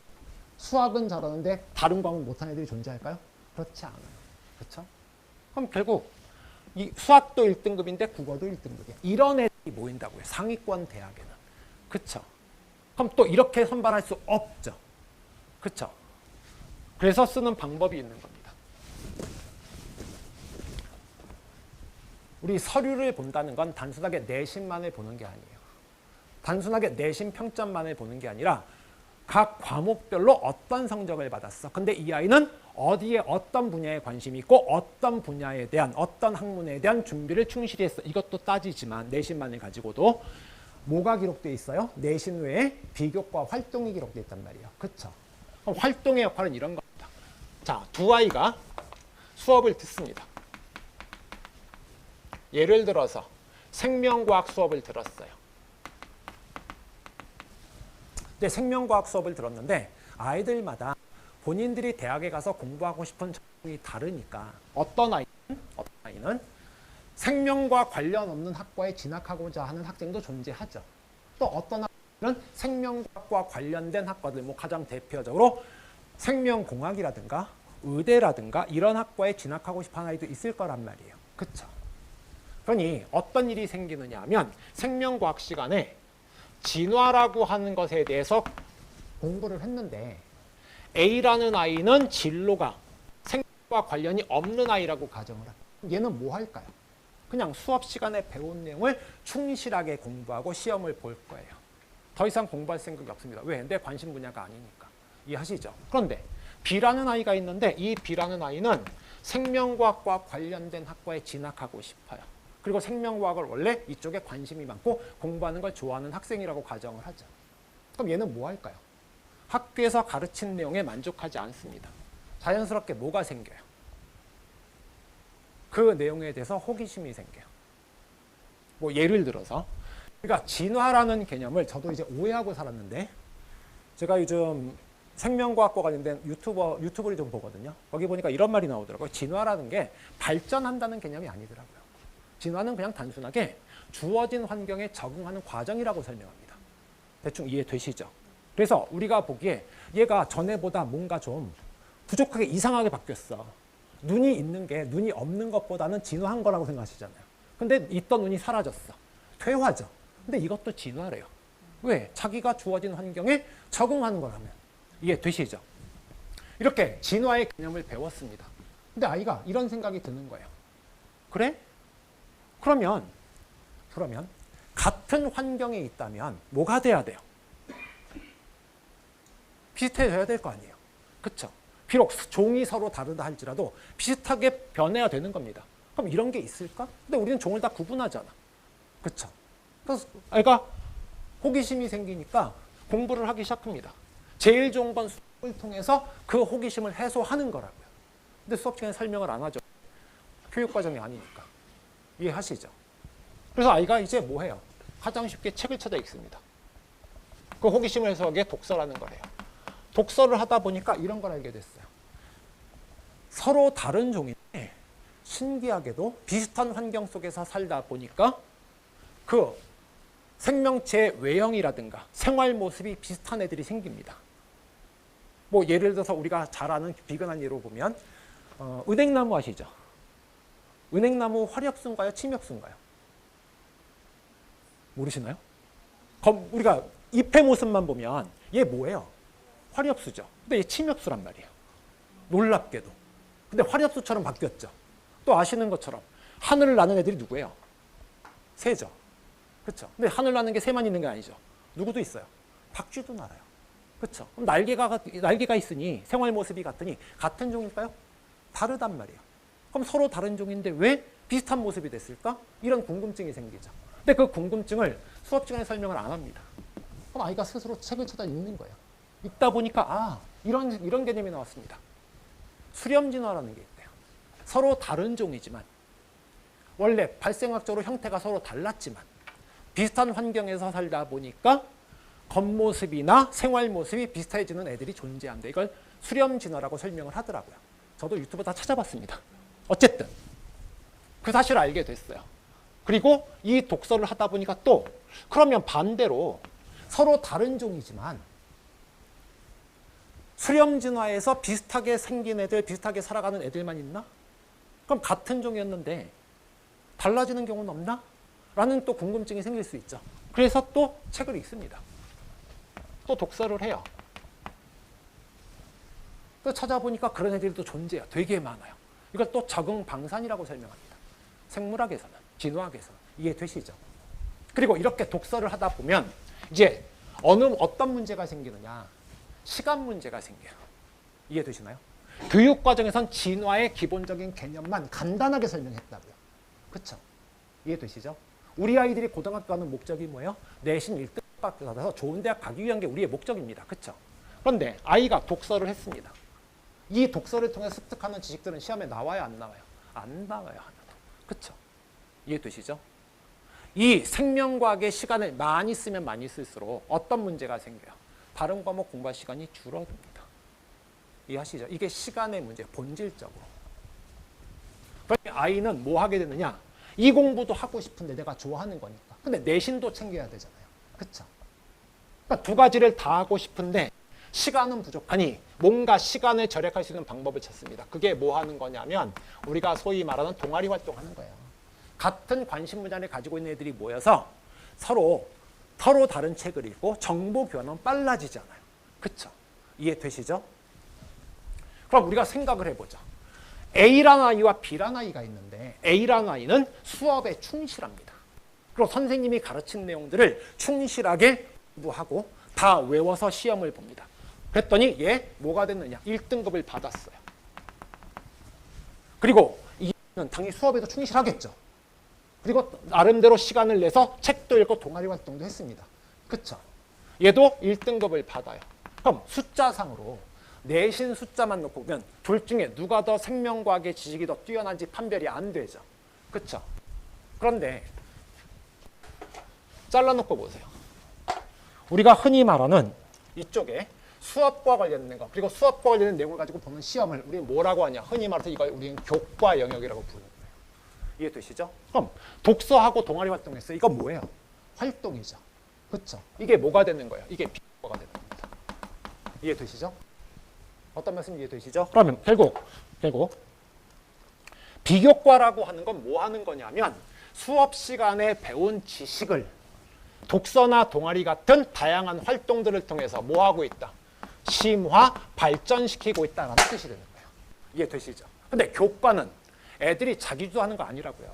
수학은 잘하는데 다른 과목 못하는 애들이 존재할까요? 그렇지 않아요. 그렇죠? 그럼 결국 이 수학도 1등급인데 국어도 1등급이야. 이런 애들이 모인다고요. 상위권 대학에는. 그렇죠? 그럼 또 이렇게 선발할 수 없죠. 그렇죠? 그래서 쓰는 방법이 있는 겁니다. 우리 서류를 본다는 건 단순하게 내신만을 보는 게 아니에요. 단순하게 내신 평점만을 보는 게 아니라 각 과목별로 어떤 성적을 받았어. 근데 이 아이는 어디에 어떤 분야에 관심이 있고 어떤 분야에 대한 어떤 학문에 대한 준비를 충실히 했어. 이것도 따지지만 내신만을 가지고도 뭐가 기록되어 있어요? 내신 외에 비교과 활동이 기록되어 있단 말이에요. 그렇죠? 그럼 활동의 역할은 이런 겁니다. 자, 두 아이가 수업을 듣습니다. 예를 들어서 생명과학 수업을 들었어요. 근데 생명과학 수업을 들었는데 아이들마다 본인들이 대학에 가서 공부하고 싶은 전공이 다르니까 어떤 아이는 생명과 관련 없는 학과에 진학하고자 하는 학생도 존재하죠. 또 어떤 아이는 생명과학과 관련된 학과들, 뭐 가장 대표적으로 생명공학이라든가 의대라든가 이런 학과에 진학하고 싶어하는 아이도 있을 거란 말이에요. 그렇죠? 그러니 어떤 일이 생기느냐 하면 생명과학 시간에 진화라고 하는 것에 대해서 공부를 했는데 A라는 아이는 진로가 생명과 관련이 없는 아이라고 가정을 합니다. 얘는 뭐 할까요? 그냥 수업 시간에 배운 내용을 충실하게 공부하고 시험을 볼 거예요. 더 이상 공부할 생각이 없습니다. 왜? 내 관심 분야가 아니니까. 이해하시죠? 그런데 B라는 아이가 있는데 이 B라는 아이는 생명과학과 관련된 학과에 진학하고 싶어요. 그리고 생명과학을 원래 이쪽에 관심이 많고 공부하는 걸 좋아하는 학생이라고 가정을 하죠. 그럼 얘는 뭐 할까요? 학교에서 가르친 내용에 만족하지 않습니다. 자연스럽게 뭐가 생겨요? 그 내용에 대해서 호기심이 생겨요. 뭐 예를 들어서 그러니까 진화라는 개념을 저도 이제 오해하고 살았는데 제가 요즘 생명과학과 관련된 유튜브를 좀 보거든요. 거기 보니까 이런 말이 나오더라고요. 진화라는 게 발전한다는 개념이 아니더라고요. 진화는 그냥 단순하게 주어진 환경에 적응하는 과정이라고 설명합니다. 대충 이해되시죠? 그래서 우리가 보기에 얘가 전에보다 뭔가 좀 부족하게 이상하게 바뀌었어. 눈이 있는 게 눈이 없는 것보다는 진화한 거라고 생각하시잖아요. 근데 있던 눈이 사라졌어. 퇴화죠. 근데 이것도 진화래요. 왜? 자기가 주어진 환경에 적응하는 거라면. 이해되시죠? 이렇게 진화의 개념을 배웠습니다. 근데 아이가 이런 생각이 드는 거예요. 그래? 그러면 같은 환경에 있다면 뭐가 돼야 돼요? 비슷해져야 될 거 아니에요. 그렇죠? 비록 종이 서로 다르다 할지라도 비슷하게 변해야 되는 겁니다. 그럼 이런 게 있을까? 근데 우리는 종을 다 구분하잖아. 그렇죠? 그래서 아이가 호기심이 생기니까 공부를 하기 시작합니다. 제일 좋은 건 수업을 통해서 그 호기심을 해소하는 거라고요. 근데 수업 시간에 설명을 안 하죠. 교육과정이 아니니까. 이해하시죠? 그래서 아이가 이제 뭐 해요? 가장 쉽게 책을 찾아 읽습니다. 그 호기심을 해소하기 위해 독서라는 거래요. 독서를 하다 보니까 이런 걸 알게 됐어요. 서로 다른 종인데 신기하게도 비슷한 환경 속에서 살다 보니까 그 생명체의 외형이라든가 생활 모습이 비슷한 애들이 생깁니다. 뭐 예를 들어서 우리가 잘 아는 비근한 예로 보면 은행나무 아시죠? 은행나무 화렵수인가요? 침엽수인가요? 모르시나요? 우리가 잎의 모습만 보면 얘 뭐예요? 화렵수죠. 근데 얘 침엽수란 말이에요. 놀랍게도. 근데 화렵수처럼 바뀌었죠. 또 아시는 것처럼 하늘을 나는 애들이 누구예요? 새죠. 그렇죠. 근데 하늘 나는 게 새만 있는 게 아니죠. 누구도 있어요. 박쥐도 날아요. 그렇죠? 그럼 날개가 있으니 생활 모습이 같으니 같은 종일까요? 다르단 말이에요. 그럼 서로 다른 종인데 왜 비슷한 모습이 됐을까? 이런 궁금증이 생기죠. 근데 그 궁금증을 수업 시간에 설명을 안 합니다. 그럼 아이가 스스로 책을 찾아 읽는 거예요. 읽다 보니까 이런 개념이 나왔습니다. 수렴진화라는 게 있대요. 서로 다른 종이지만 원래 발생학적으로 형태가 서로 달랐지만 비슷한 환경에서 살다 보니까 겉모습이나 생활 모습이 비슷해지는 애들이 존재한다. 이걸 수렴진화라고 설명을 하더라고요. 저도 유튜브 다 찾아봤습니다. 어쨌든 그 사실을 알게 됐어요. 그리고 이 독서를 하다 보니까 또 그러면 반대로 서로 다른 종이지만 수렴진화에서 비슷하게 생긴 애들, 비슷하게 살아가는 애들만 있나? 그럼 같은 종이었는데 달라지는 경우는 없나? 라는 또 궁금증이 생길 수 있죠. 그래서 또 책을 읽습니다. 또 독서를 해요. 또 찾아보니까 그런 애들이 또 존재해요. 되게 많아요. 이걸 또 적응 방산이라고 설명합니다. 생물학에서는, 진화학에서는. 이해되시죠? 그리고 이렇게 독서를 하다 보면 이제 어떤 문제가 생기느냐? 시간 문제가 생겨요. 이해되시나요? 교육 과정에선 진화의 기본적인 개념만 간단하게 설명했다고요. 그렇죠? 이해되시죠? 우리 아이들이 고등학교 가는 목적이 뭐예요? 내신 1등 받아서 좋은 대학 가기 위한 게 우리의 목적입니다. 그렇죠? 그런데 아이가 독서를 했습니다. 이 독서를 통해 습득하는 지식들은 시험에 나와요, 안 나와요? 안 나와요, 하나도. 그렇죠? 이해되시죠? 이 생명과학의 시간을 많이 쓰면 많이 쓸수록 어떤 문제가 생겨요? 다른 과목 공부할 시간이 줄어듭니다. 이해하시죠? 이게 시간의 문제, 본질적으로. 그러니까 아이는 뭐 하게 되느냐? 이 공부도 하고 싶은데 내가 좋아하는 거니까. 근데 내신도 챙겨야 되잖아요. 그렇죠? 그러니까 두 가지를 다 하고 싶은데 시간은 부족하니 뭔가 시간을 절약할 수 있는 방법을 찾습니다. 그게 뭐 하는 거냐면 우리가 소위 말하는 동아리 활동하는 거예요. 같은 관심 분야를 가지고 있는 애들이 모여서 서로 다른 책을 읽고 정보 교환은 빨라지지 않아요. 그렇죠? 이해되시죠? 그럼 우리가 생각을 해보자. A라는 아이와 B라는 아이가 있는데 A라는 아이는 수업에 충실합니다. 그리고 선생님이 가르친 내용들을 충실하게 공부하고 다 외워서 시험을 봅니다. 그랬더니 얘 뭐가 됐느냐? 1등급을 받았어요. 그리고 이는 당연히 수업에도 충실하겠죠. 그리고 나름대로 시간을 내서 책도 읽고 동아리 활동도 했습니다. 그렇죠? 얘도 1등급을 받아요. 그럼 숫자상으로 내신 숫자만 놓고 보면 둘 중에 누가 더 생명과학의 지식이 더 뛰어난지 판별이 안 되죠. 그렇죠? 그런데 잘라놓고 보세요. 우리가 흔히 말하는 이쪽에 수업과 관련된 거 그리고 수업과 관련된 내용을 가지고 보는 시험을 우리는 뭐라고 하냐? 흔히 말해서 이걸 우리는 교과 영역이라고 부르는 거예요. 이해되시죠? 그럼 독서하고 동아리 활동했어요. 이건 뭐예요? 활동이죠. 그렇죠? 이게 뭐가 되는 거예요? 이게 비교과가 되는 겁니다. 이해되시죠? 어떤 말씀 이해되시죠? 그러면 결국 비교과라고 하는 건 뭐 하는 거냐면 수업 시간에 배운 지식을 독서나 동아리 같은 다양한 활동들을 통해서 뭐 하고 있다? 심화, 발전시키고 있다는 뜻이 되는 거예요. 이해되시죠? 근데 교과는 애들이 자기 주도하는 거 아니라고요.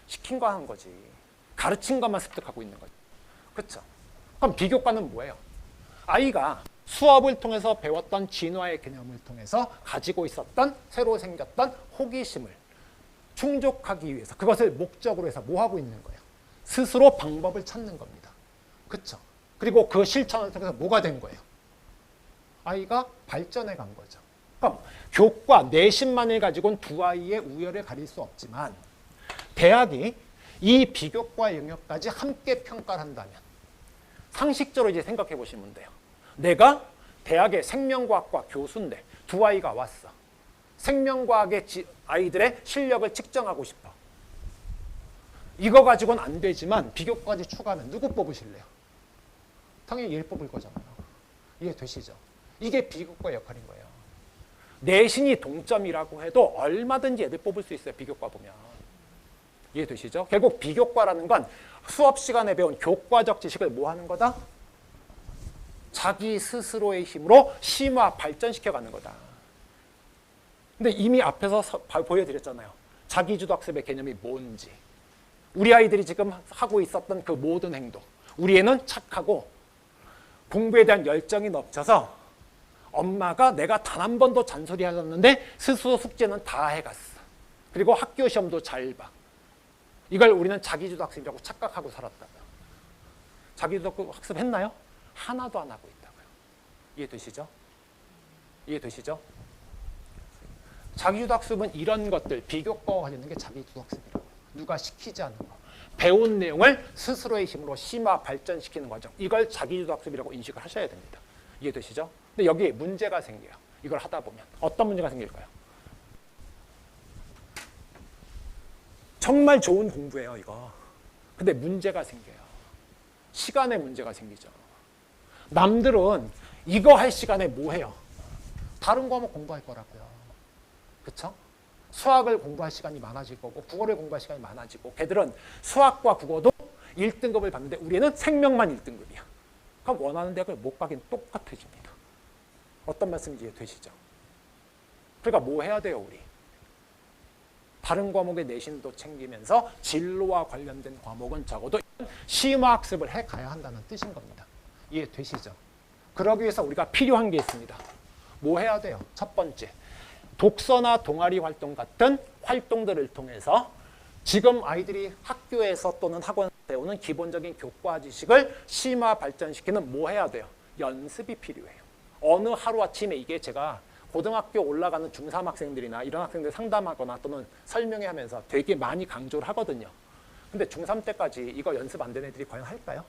시킨 거 하는 거지. 가르친 것만 습득하고 있는 거지. 그렇죠? 그럼 비교과는 뭐예요? 아이가 수업을 통해서 배웠던 진화의 개념을 통해서 가지고 있었던 새로 생겼던 호기심을 충족하기 위해서 그것을 목적으로 해서 뭐 하고 있는 거예요? 스스로 방법을 찾는 겁니다. 그렇죠? 그리고 그 실천을 통해서 뭐가 된 거예요? 아이가 발전해 간 거죠. 그럼 교과 내신만을 가지고는 두 아이의 우열을 가릴 수 없지만 대학이 이 비교과 영역까지 함께 평가를 한다면 상식적으로 이제 생각해 보시면 돼요. 내가 대학의 생명과학과 교수인데 두 아이가 왔어. 생명과학의 아이들의 실력을 측정하고 싶어. 이거 가지고는 안 되지만 비교과까지 추가하면 누구 뽑으실래요? 당연히 얘를 뽑을 거잖아요. 이해되시죠? 이게 비교과 역할인 거예요. 내신이 동점이라고 해도 얼마든지 애들 뽑을 수 있어요. 비교과 보면. 이해되시죠? 결국 비교과라는 건 수업 시간에 배운 교과적 지식을 뭐 하는 거다? 자기 스스로의 힘으로 심화, 발전시켜가는 거다. 근데 이미 앞에서 보여드렸잖아요. 자기주도 학습의 개념이 뭔지. 우리 아이들이 지금 하고 있었던 그 모든 행동. 우리 애는 착하고 공부에 대한 열정이 넘쳐서 엄마가 내가 단 한 번도 잔소리하셨는데 스스로 숙제는 다 해갔어. 그리고 학교 시험도 잘 봐. 이걸 우리는 자기주도 학습이라고 착각하고 살았다고요. 자기주도 학습 했나요? 하나도 안 하고 있다고요. 이해되시죠? 이해되시죠? 자기주도 학습은 이런 것들, 비교과와 관련된 게 자기주도 학습이라고요. 누가 시키지 않는 거. 배운 내용을 스스로의 힘으로 심화 발전시키는 과정. 이걸 자기주도 학습이라고 인식을 하셔야 됩니다. 이해되시죠? 근데 여기에 문제가 생겨요. 이걸 하다 보면. 어떤 문제가 생길까요? 정말 좋은 공부예요, 이거. 근데 문제가 생겨요. 시간에 문제가 생기죠. 남들은 이거 할 시간에 뭐 해요? 다른 과목 공부할 거라고요. 그렇죠? 수학을 공부할 시간이 많아질 거고 국어를 공부할 시간이 많아지고 걔들은 수학과 국어도 1등급을 받는데 우리는 생명만 1등급이야. 그럼 원하는 대학을 못 가긴 똑같아집니다. 어떤 말씀인지 되시죠? 그러니까 뭐 해야 돼요, 우리? 다른 과목의 내신도 챙기면서 진로와 관련된 과목은 적어도 심화학습을 해가야 한다는 뜻인 겁니다. 이해되시죠? 그러기 위해서 우리가 필요한 게 있습니다. 뭐 해야 돼요? 첫 번째, 독서나 동아리 활동 같은 활동들을 통해서 지금 아이들이 학교에서 또는 학원에서 배우는 기본적인 교과 지식을 심화 발전시키는 뭐 해야 돼요? 연습이 필요해요. 어느 하루아침에 이게 제가 고등학교 올라가는 중3 학생들이나 이런 학생들 상담하거나 또는 설명회 하면서 되게 많이 강조를 하거든요. 근데 중3 때까지 이거 연습 안 된 애들이 과연 할까요?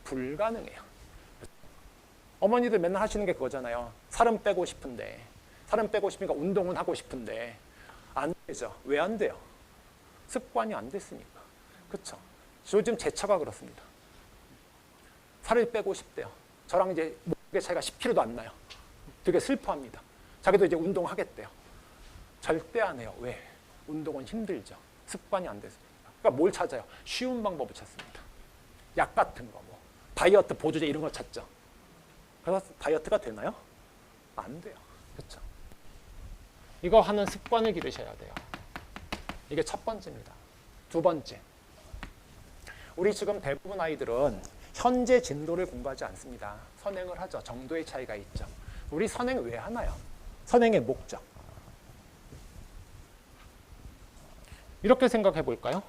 불가능해요. 어머니들 맨날 하시는 게 그거잖아요. 살은 빼고 싶은데, 살은 빼고 싶으니까 운동은 하고 싶은데 안 되죠. 왜 안 돼요? 습관이 안 됐으니까. 그렇죠? 요즘 제 차가 그렇습니다. 살을 빼고 싶대요. 저랑 이제 목의 차이가 10kg도 안 나요. 되게 슬퍼합니다. 자기도 이제 운동하겠대요. 절대 안 해요. 왜? 운동은 힘들죠. 습관이 안 됐으니까. 그러니까 뭘 찾아요? 쉬운 방법을 찾습니다. 약 같은 거, 뭐 다이어트 보조제 이런 걸 찾죠. 그래서 다이어트가 되나요? 안 돼요. 그렇죠? 이거 하는 습관을 기르셔야 돼요. 이게 첫 번째입니다. 두 번째, 우리 지금 대부분 아이들은 현재 진도를 공부하지 않습니다. 선행을 하죠. 정도의 차이가 있죠. 우리 선행 왜 하나요? 선행의 목적. 이렇게 생각해 볼까요?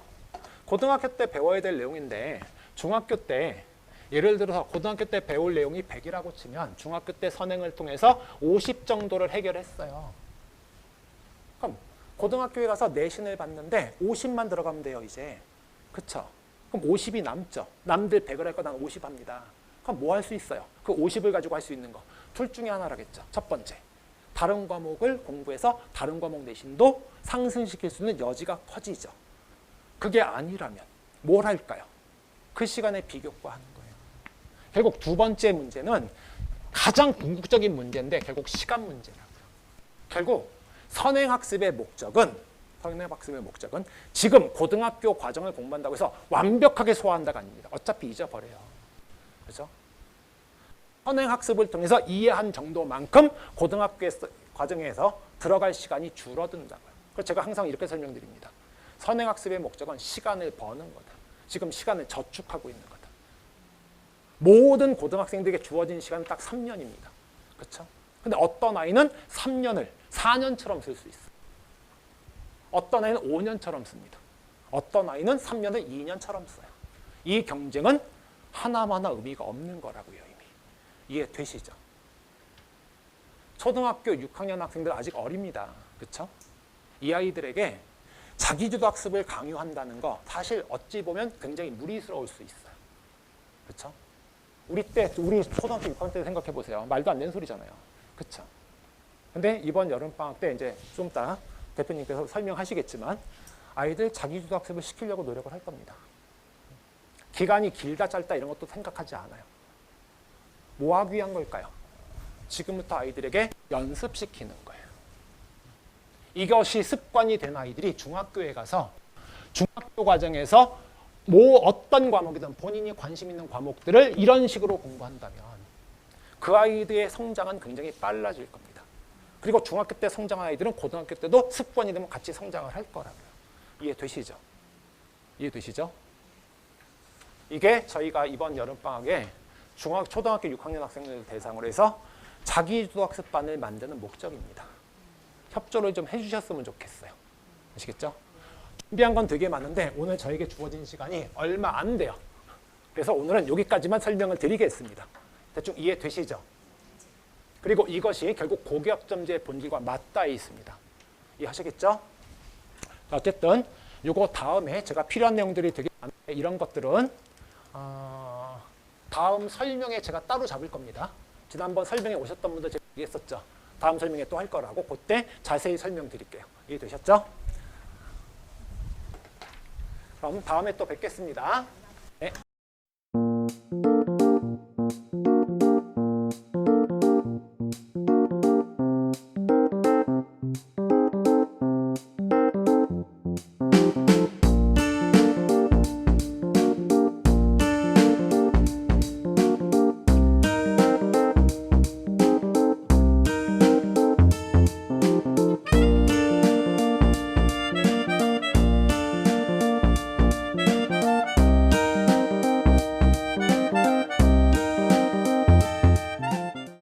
고등학교 때 배워야 될 내용인데 중학교 때 예를 들어서 고등학교 때 배울 내용이 100이라고 치면 중학교 때 선행을 통해서 50 정도를 해결했어요. 그럼 고등학교에 가서 내신을 봤는데 50만 들어가면 돼요, 이제. 그쵸? 그럼 50이 남죠. 남들 100을 할 거 난 50 합니다. 그럼 뭐 할 수 있어요? 그 50을 가지고 할 수 있는 거. 둘 중에 하나라겠죠. 첫 번째, 다른 과목을 공부해서 다른 과목 내신도 상승시킬 수 있는 여지가 커지죠. 그게 아니라면 뭘 할까요? 그 시간에 비교과 하는 거예요. 결국 두 번째 문제는 가장 궁극적인 문제인데 결국 시간 문제라고요. 결국 선행학습의 목적은 지금 고등학교 과정을 공부한다고 해서 완벽하게 소화한다가 아닙니다. 어차피 잊어버려요. 그렇죠? 선행학습을 통해서 이해한 정도만큼 고등학교 과정에서 들어갈 시간이 줄어든다고요. 그래서 제가 항상 이렇게 설명드립니다. 선행학습의 목적은 시간을 버는 거다. 지금 시간을 저축하고 있는 거다. 모든 고등학생들에게 주어진 시간은 딱 3년입니다. 그렇죠? 근데 어떤 아이는 3년을 4년처럼 쓸 수 있어요. 어떤 아이는 5년처럼 씁니다. 어떤 아이는 3년을 2년처럼 써요. 이 경쟁은 하나마나 의미가 없는 거라고요, 이미. 이해되시죠? 초등학교 6학년 학생들 아직 어립니다. 그렇죠? 이 아이들에게 자기주도 학습을 강요한다는 거 사실 어찌 보면 굉장히 무리스러울 수 있어요. 그렇죠? 우리 초등학교 6학년 때 생각해 보세요. 말도 안 되는 소리잖아요. 그렇죠? 근데 이번 여름방학 때 이제 좀 이따 대표님께서 설명하시겠지만 아이들 자기주도 학습을 시키려고 노력을 할 겁니다. 기간이 길다 짧다 이런 것도 생각하지 않아요. 뭐 하기 위한 걸까요? 지금부터 아이들에게 연습시키는 거예요. 이것이 습관이 된 아이들이 중학교에 가서 중학교 과정에서 어떤 과목이든 본인이 관심 있는 과목들을 이런 식으로 공부한다면 그 아이들의 성장은 굉장히 빨라질 겁니다. 그리고 중학교 때 성장한 아이들은 고등학교 때도 습관이 되면 같이 성장을 할 거라고요. 이해되시죠? 이해되시죠? 이게 저희가 이번 여름방학에 초등학교 6학년 학생들 대상으로 해서 자기주도학습반을 만드는 목적입니다. 협조를 좀 해주셨으면 좋겠어요. 아시겠죠? 준비한 건 되게 많은데 오늘 저에게 주어진 시간이 얼마 안 돼요. 그래서 오늘은 여기까지만 설명을 드리겠습니다. 대충 이해되시죠? 그리고 이것이 결국 고교학점제의 본질과 맞닿아 있습니다. 이해하시겠죠? 자, 어쨌든 요거 다음에 제가 필요한 내용들이 되게 많은데 이런 것들은 다음 설명에 제가 따로 잡을 겁니다. 지난번 설명에 오셨던 분들 제가 얘기했었죠. 다음 설명에 또 할 거라고 그때 자세히 설명드릴게요. 이해되셨죠? 그럼 다음에 또 뵙겠습니다.